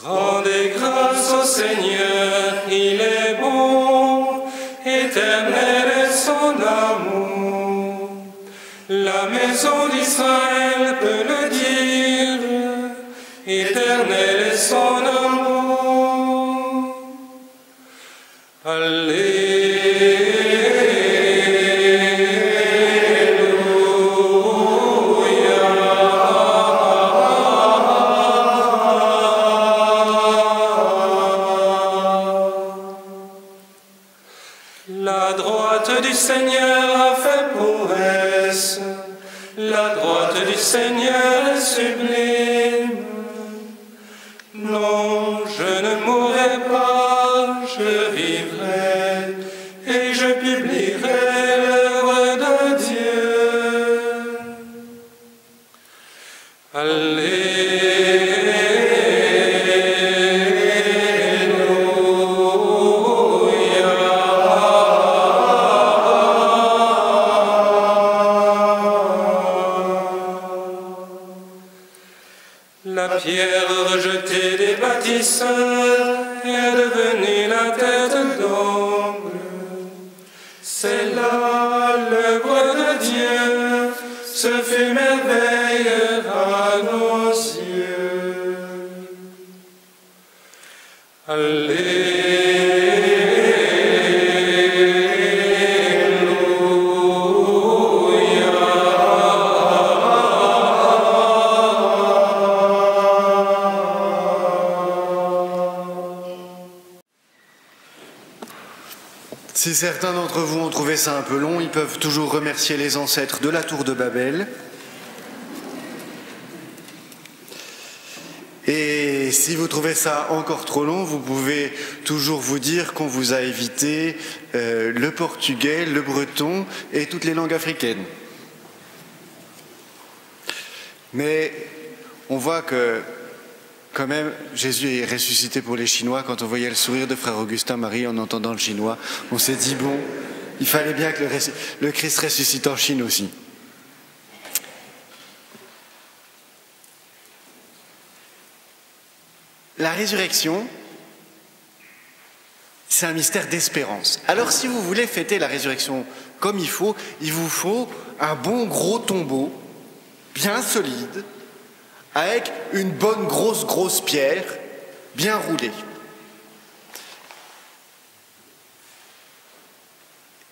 Rendez grâce au Seigneur, il est bon, éternel est son amour. La maison d'Israël peut le dire, éternel est son amour. La droite du Seigneur a fait prouesse, la droite du Seigneur est sublime. Non, je ne mourrai pas, je vivrai et je publierai l'œuvre de Dieu. La pierre rejetée des bâtisseurs est devenue la tête d'homme. C'est là l'œuvre de Dieu, ce fut merveille à nos yeux. Si certains d'entre vous ont trouvé ça un peu long, ils peuvent toujours remercier les ancêtres de la tour de Babel. Et si vous trouvez ça encore trop long, vous pouvez toujours vous dire qu'on vous a évité le portugais, le breton et toutes les langues africaines. Mais on voit que quand même, Jésus est ressuscité pour les Chinois. Quand on voyait le sourire de frère Augustin Marie en entendant le chinois, on s'est dit, bon, il fallait bien que le Christ ressuscite en Chine aussi. La résurrection, c'est un mystère d'espérance. Alors si vous voulez fêter la résurrection comme il vous faut un bon gros tombeau, bien solide, avec une bonne grosse pierre, bien roulée.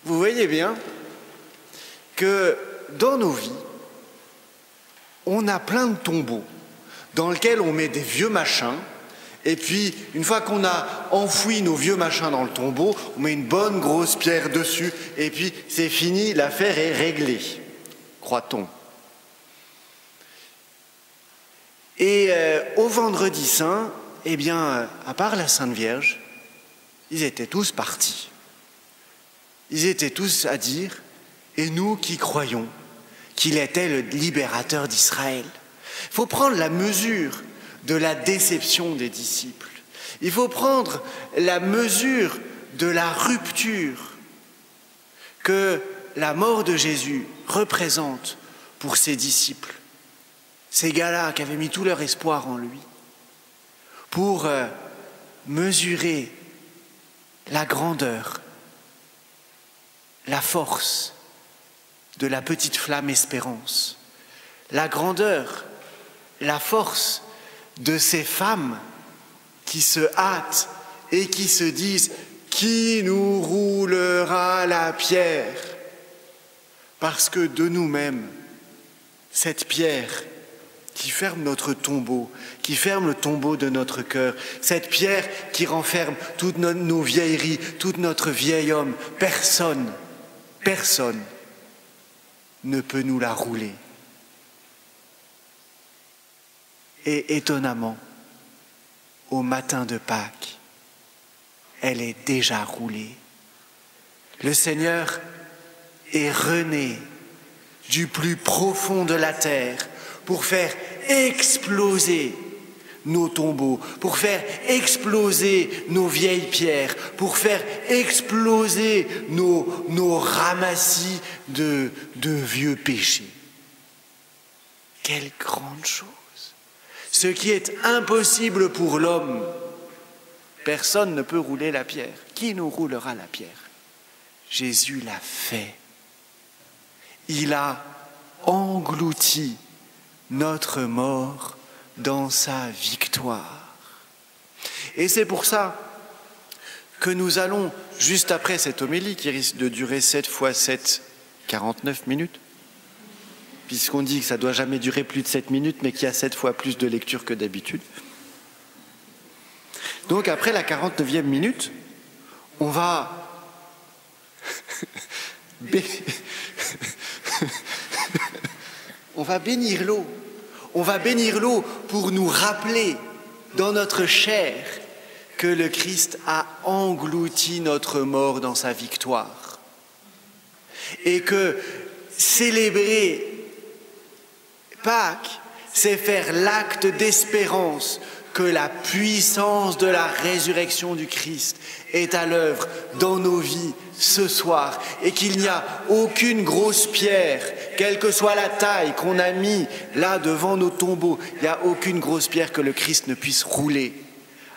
Vous voyez bien que dans nos vies, on a plein de tombeaux dans lesquels on met des vieux machins, et puis une fois qu'on a enfoui nos vieux machins dans le tombeau, on met une bonne grosse pierre dessus, et puis c'est fini, l'affaire est réglée, croit-on. Et au vendredi saint, eh bien, à part la Sainte Vierge, ils étaient tous partis. Ils étaient tous à dire, et nous qui croyons qu'il était le libérateur d'Israël. Il faut prendre la mesure de la déception des disciples. Il faut prendre la mesure de la rupture que la mort de Jésus représente pour ses disciples. Ces gars-là qui avaient mis tout leur espoir en lui, pour mesurer la grandeur, la force de la petite flamme espérance, la grandeur, la force de ces femmes qui se hâtent et qui se disent « Qui nous roulera la pierre ?» Parce que de nous-mêmes, cette pierre qui ferme notre tombeau, qui ferme le tombeau de notre cœur, cette pierre qui renferme toutes nos vieilleries, tout notre vieil homme, personne ne peut nous la rouler. Et étonnamment, au matin de Pâques, elle est déjà roulée. Le Seigneur est rené du plus profond de la terre pour faire exploser nos tombeaux, pour faire exploser nos vieilles pierres, pour faire exploser nos ramassis de vieux péchés. Quelle grande chose! Ce qui est impossible pour l'homme, personne ne peut rouler la pierre. Qui nous roulera la pierre? Jésus l'a fait. Il a englouti notre mort dans sa victoire. Et c'est pour ça que nous allons, juste après cette homélie qui risque de durer 7 fois 7, 49 minutes, puisqu'on dit que ça ne doit jamais durer plus de 7 minutes, mais qu'il y a 7 fois plus de lecture que d'habitude. Donc après la 49e minute, on va bénir l'eau. On va bénir l'eau pour nous rappeler dans notre chair que le Christ a englouti notre mort dans sa victoire. Et que célébrer Pâques, c'est faire l'acte d'espérance que la puissance de la résurrection du Christ est à l'œuvre dans nos vies ce soir et qu'il n'y a aucune grosse pierre, quelle que soit la taille qu'on a mis là devant nos tombeaux, il n'y a aucune grosse pierre que le Christ ne puisse rouler.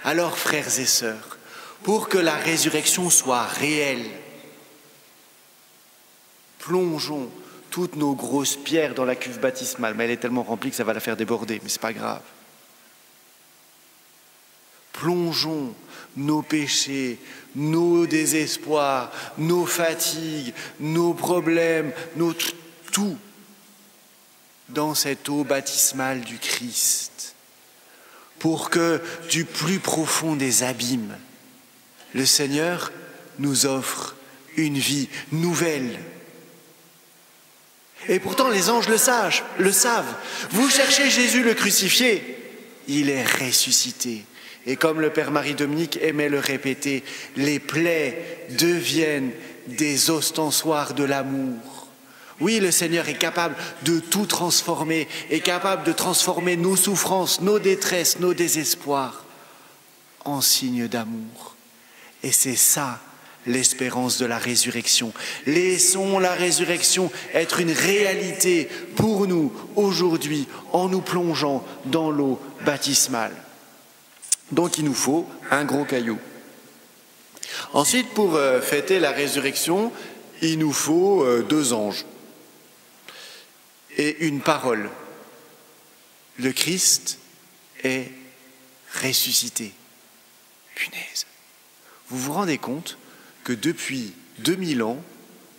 Alors, frères et sœurs, pour que la résurrection soit réelle, plongeons toutes nos grosses pierres dans la cuve baptismale, mais elle est tellement remplie que ça va la faire déborder, mais ce n'est pas grave. Plongeons nos péchés, nos désespoirs, nos fatigues, nos problèmes, tout dans cette eau baptismale du Christ, pour que du plus profond des abîmes, le Seigneur nous offre une vie nouvelle. Et pourtant les anges le savent. Vous cherchez Jésus le crucifié, il est ressuscité. Et comme le Père Marie-Dominique aimait le répéter, les plaies deviennent des ostensoirs de l'amour. Oui, le Seigneur est capable de tout transformer, est capable de transformer nos souffrances, nos détresses, nos désespoirs en signes d'amour. Et c'est ça l'espérance de la résurrection. Laissons la résurrection être une réalité pour nous aujourd'hui en nous plongeant dans l'eau baptismale. Donc il nous faut un gros caillou. Ensuite, pour fêter la résurrection, il nous faut 2 anges et une parole. Le Christ est ressuscité. Punaise. Vous vous rendez compte que depuis 2000 ans,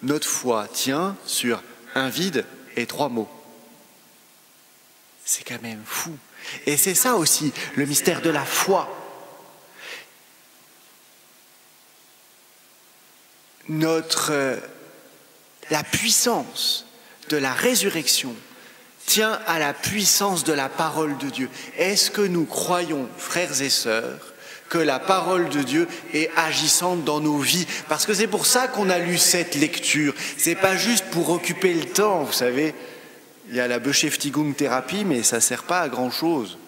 notre foi tient sur un vide et 3 mots. C'est quand même fou. Et c'est ça aussi le mystère de la foi. La puissance de la résurrection tient à la puissance de la parole de Dieu. Est-ce que nous croyons, frères et sœurs, que la parole de Dieu est agissante dans nos vies? Parce que c'est pour ça qu'on a lu cette lecture. C'est pas juste pour occuper le temps, vous savez. Il y a la Beschäftigung-Thérapie, mais ça ne sert pas à grand-chose.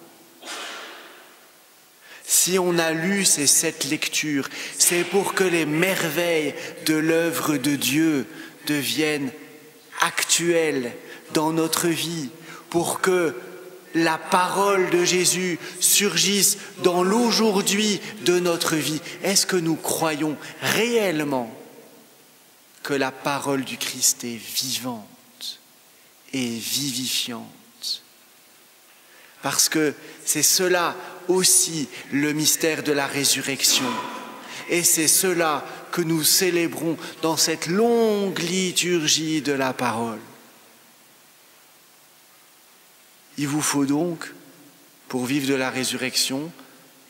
Si on a lu ces 7 lectures, c'est pour que les merveilles de l'œuvre de Dieu deviennent actuelles dans notre vie, pour que la parole de Jésus surgisse dans l'aujourd'hui de notre vie. Est-ce que nous croyons réellement que la parole du Christ est vivante et vivifiante? Parce que c'est cela aussi le mystère de la résurrection. Et c'est cela que nous célébrons dans cette longue liturgie de la parole. Il vous faut donc, pour vivre de la résurrection,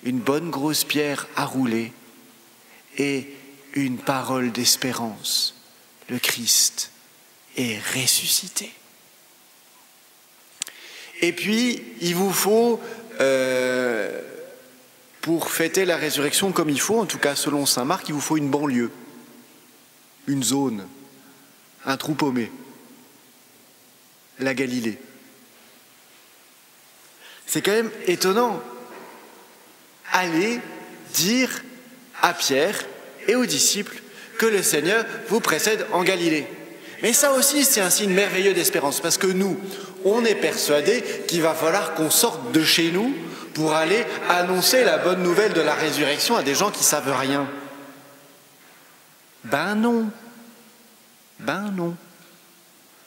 une bonne grosse pierre à rouler et une parole d'espérance. Le Christ est ressuscité. Et puis, il vous faut, pour fêter la résurrection comme il faut, en tout cas selon saint Marc, il vous faut une banlieue, une zone, un trou paumé, la Galilée. C'est quand même étonnant. Allez dire à Pierre et aux disciples que le Seigneur vous précède en Galilée. Mais ça aussi, c'est un signe merveilleux d'espérance, parce que nous, on est persuadés qu'il va falloir qu'on sorte de chez nous pour aller annoncer la bonne nouvelle de la résurrection à des gens qui ne savent rien. Ben non.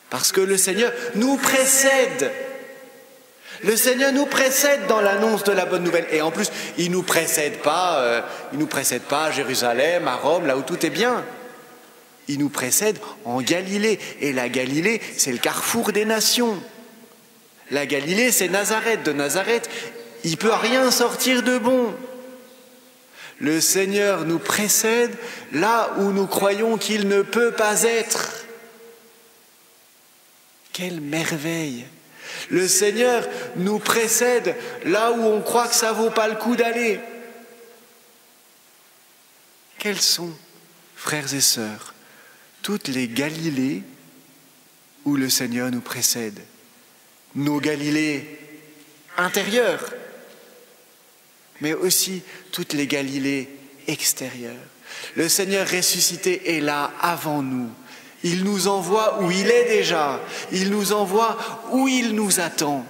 Parce que le Seigneur nous précède. Le Seigneur nous précède dans l'annonce de la bonne nouvelle. Et en plus, il ne nous précède pas à Jérusalem, à Rome, là où tout est bien. Il nous précède en Galilée. Et la Galilée, c'est le carrefour des nations. La Galilée, c'est Nazareth. De Nazareth, il ne peut rien sortir de bon. Le Seigneur nous précède là où nous croyons qu'il ne peut pas être. Quelle merveille! Le Seigneur nous précède là où on croit que ça ne vaut pas le coup d'aller. Quelles sont, frères et sœurs, toutes les Galilées où le Seigneur nous précède? Nos Galilées intérieures, mais aussi toutes les Galilées extérieures. Le Seigneur ressuscité est là avant nous. Il nous envoie où il est déjà. Il nous envoie où il nous attend.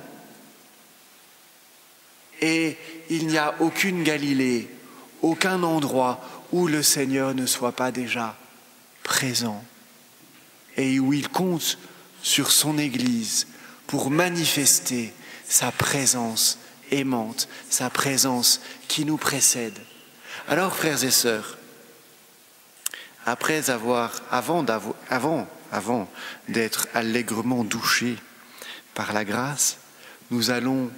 Et il n'y a aucune Galilée, aucun endroit où le Seigneur ne soit pas déjà présent. Et où il compte sur son Église pour manifester sa présence aimante, sa présence qui nous précède. Alors, frères et sœurs, avant d'être allègrement douchés par la grâce, nous allons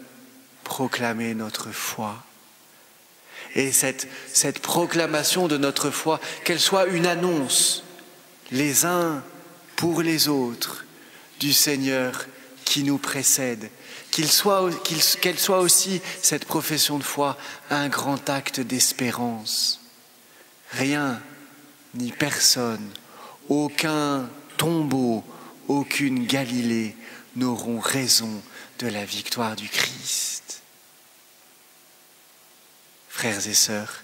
proclamer notre foi. Et cette proclamation de notre foi, qu'elle soit une annonce, les uns pour les autres, du Seigneur qui nous précède, qu'elle soit aussi, cette profession de foi, un grand acte d'espérance. Rien ni personne, aucun tombeau, aucune Galilée n'auront raison de la victoire du Christ. Frères et sœurs,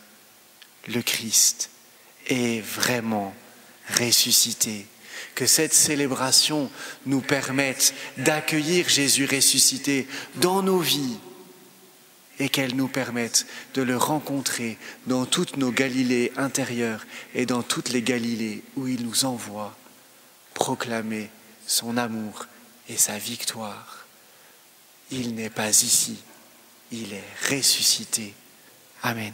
le Christ est vraiment ressuscité. Que cette célébration nous permette d'accueillir Jésus ressuscité dans nos vies et qu'elle nous permette de le rencontrer dans toutes nos Galilées intérieures et dans toutes les Galilées où il nous envoie proclamer son amour et sa victoire. Il n'est pas ici, il est ressuscité. Amen.